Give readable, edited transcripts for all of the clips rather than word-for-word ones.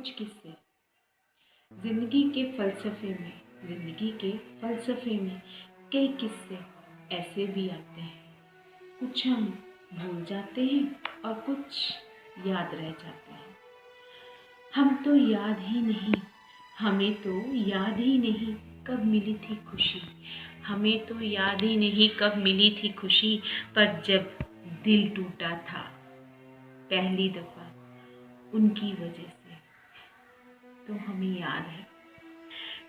कुछ किस्से। जिंदगी के फलसफे में कई किस्से ऐसे भी आते हैं। कुछ हम भूल जाते हैं और कुछ याद रह जाते हैं। हमें तो याद ही नहीं कब मिली थी खुशी। हमें तो याद ही नहीं कब मिली थी खुशी, पर जब दिल टूटा था पहली दफा उनकी वजह से, तो हमें याद है।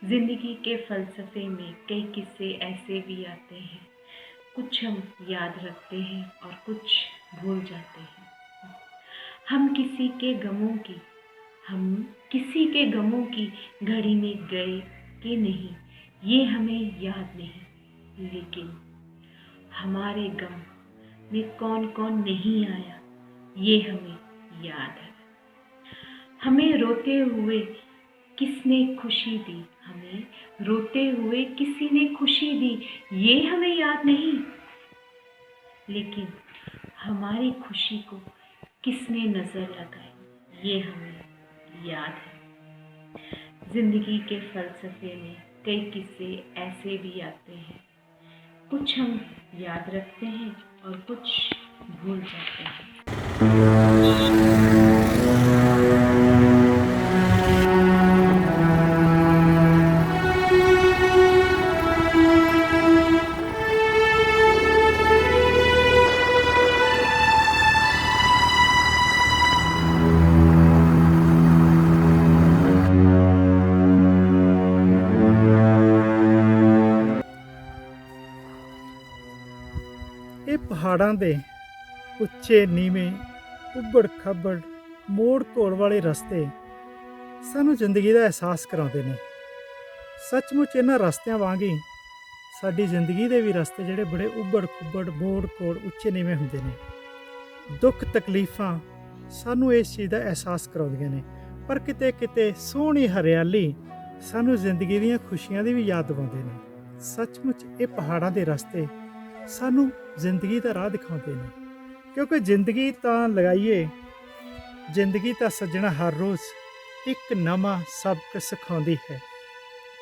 जिंदगी के फलसफे में कई किस्से ऐसे भी आते हैं। कुछ हम याद रखते हैं और कुछ भूल जाते हैं। हम किसी के गमों की घड़ी में गए कि नहीं, ये हमें याद नहीं, लेकिन हमारे गम में कौन कौन नहीं आया, ये हमें याद है। हमें रोते हुए किसने खुशी दी, हमें रोते हुए किसी ने खुशी दी, ये हमें याद नहीं, लेकिन हमारी खुशी को किसने नजर लगाई, ये हमें याद है। जिंदगी के फलसफे में कई किस्से ऐसे भी आते हैं। कुछ हम याद रखते हैं और कुछ भूल जाते हैं। ਇਹ ਪਹਾੜਾਂ ਦੇ ਉੱਚੇ ਨੀਵੇਂ ਉੱਬੜ ਖੱਬੜ ਮੋੜ ਘੋੜ ਵਾਲੇ ਰਸਤੇ ਸਾਨੂੰ ਜ਼ਿੰਦਗੀ ਦਾ ਅਹਿਸਾਸ ਕਰਾਉਂਦੇ ਨੇ। ਸੱਚਮੁੱਚ ਇਹਨਾਂ ਰਸਤਿਆਂ ਵਾਂਗ ਹੀ ਸਾਡੀ ਜ਼ਿੰਦਗੀ ਦੇ ਵੀ ਰਸਤੇ ਜਿਹੜੇ ਬੜੇ ਉੱਬੜ ਖੁੱਬੜ ਮੋੜ ਘੋੜ ਉੱਚੇ ਨੀਵੇਂ ਹੁੰਦੇ ਨੇ। ਦੁੱਖ ਤਕਲੀਫਾਂ ਸਾਨੂੰ ਇਸ ਚੀਜ਼ ਦਾ ਅਹਿਸਾਸ ਕਰਾਉਂਦੀਆਂ ਨੇ, ਪਰ ਕਿਤੇ ਕਿਤੇ ਸੋਹਣੀ ਹਰਿਆਲੀ ਸਾਨੂੰ ਜ਼ਿੰਦਗੀ ਦੀਆਂ ਖੁਸ਼ੀਆਂ ਦੀ ਵੀ ਯਾਦ ਦਿਵਾਉਂਦੇ ਨੇ। ਸੱਚਮੁੱਚ ਇਹ ਪਹਾੜਾਂ ਦੇ ਰਸਤੇ ਸਾਨੂੰ ਜ਼ਿੰਦਗੀ ਦਾ ਰਾਹ ਦਿਖਾਉਂਦੇ ਨੇ, ਕਿਉਂਕਿ ਜ਼ਿੰਦਗੀ ਤਾਂ ਲਗਾਈਏ, ਜ਼ਿੰਦਗੀ ਤਾਂ ਸੱਜਣਾ ਹਰ ਰੋਜ਼ ਇੱਕ ਨਵਾਂ ਸਬਕ ਸਿਖਾਉਂਦੀ ਹੈ।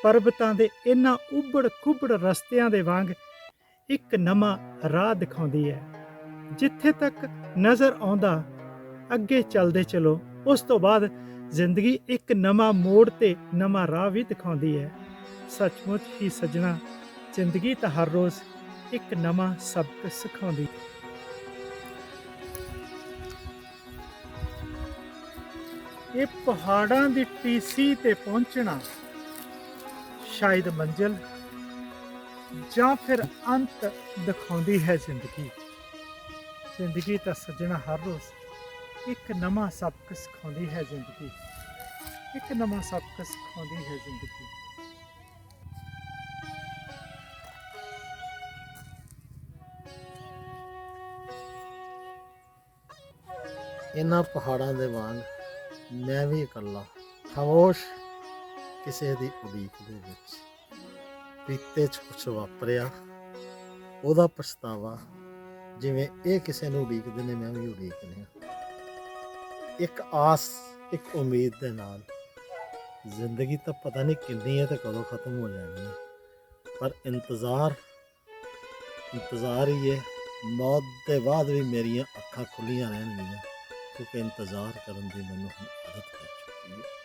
ਪਰਬਤਾਂ ਦੇ ਇਹਨਾਂ ਉੱਬੜ ਖੁੱਬੜ ਰਸਤਿਆਂ ਦੇ ਵਾਂਗ ਇੱਕ ਨਵਾਂ ਰਾਹ ਦਿਖਾਉਂਦੀ ਹੈ। ਜਿੱਥੇ ਤੱਕ ਨਜ਼ਰ ਆਉਂਦਾ ਅੱਗੇ ਚੱਲਦੇ ਚਲੋ, ਉਸ ਤੋਂ ਬਾਅਦ ਜ਼ਿੰਦਗੀ ਇੱਕ ਨਵਾਂ ਮੋੜ ਤੇ ਨਵਾਂ ਰਾਹ ਵੀ ਦਿਖਾਉਂਦੀ ਹੈ। ਸੱਚਮੁੱਚ ਹੀ ਸੱਜਣਾ ਜ਼ਿੰਦਗੀ ਤਾਂ ਹਰ ਰੋਜ਼ ਇੱਕ ਨਵਾਂ ਸਬਕ ਸਿਖਾਉਂਦੀ। ਇਹ ਪਹਾੜਾਂ ਦੀ ਟੀਸੀ ਤੇ ਪਹੁੰਚਣਾ ਸ਼ਾਇਦ ਮੰਜ਼ਿਲ ਜਾਂ ਫਿਰ ਅੰਤ ਦਿਖਾਉਂਦੀ ਹੈ ਜ਼ਿੰਦਗੀ। ਜ਼ਿੰਦਗੀ ਤਾਂ ਸੱਜਣਾ ਹਰ ਰੋਜ਼ ਇੱਕ ਨਵਾਂ ਸਬਕ ਸਿਖਾਉਂਦੀ ਹੈ ਜ਼ਿੰਦਗੀ, ਇੱਕ ਨਵਾਂ ਸਬਕ ਸਿਖਾਉਂਦੀ ਹੈ ਜ਼ਿੰਦਗੀ। ਇਹਨਾਂ ਪਹਾੜਾਂ ਦੇ ਵਾਂਗ ਮੈਂ ਵੀ ਇਕੱਲਾ ਖਾਮੋਸ਼ ਕਿਸੇ ਦੀ ਉਡੀਕ ਦੇ ਵਿੱਚ, ਬੀਤੇ 'ਚ ਕੁਛ ਵਾਪਰਿਆ ਉਹਦਾ ਪਛਤਾਵਾ, ਜਿਵੇਂ ਇਹ ਕਿਸੇ ਨੂੰ ਉਡੀਕਦੇ ਨੇ ਮੈਂ ਵੀ ਉਡੀਕ ਰਿਹਾ। ਇੱਕ ਆਸ, ਇੱਕ ਉਮੀਦ ਦੇ ਨਾਲ ਜ਼ਿੰਦਗੀ ਤਾਂ ਪਤਾ ਨਹੀਂ ਕਿੰਨੀ ਹੈ ਤੇ ਕਦੋਂ ਖਤਮ ਹੋ ਜਾਣੀ ਹੈ, ਪਰ ਇੰਤਜ਼ਾਰ ਹੀ ਹੈ। ਮੌਤ ਦੇ ਬਾਅਦ ਵੀ ਮੇਰੀਆਂ ਅੱਖਾਂ ਖੁੱਲ੍ਹੀਆਂ ਰਹਿਣਗੀਆਂ, ਕਿਉਂਕਿ ਇੰਤਜ਼ਾਰ ਕਰਨ ਦੀ ਮੈਨੂੰ ਹੁਣ ਆਦਤ ਪੈ ਚੁੱਕੀ ਹੈ।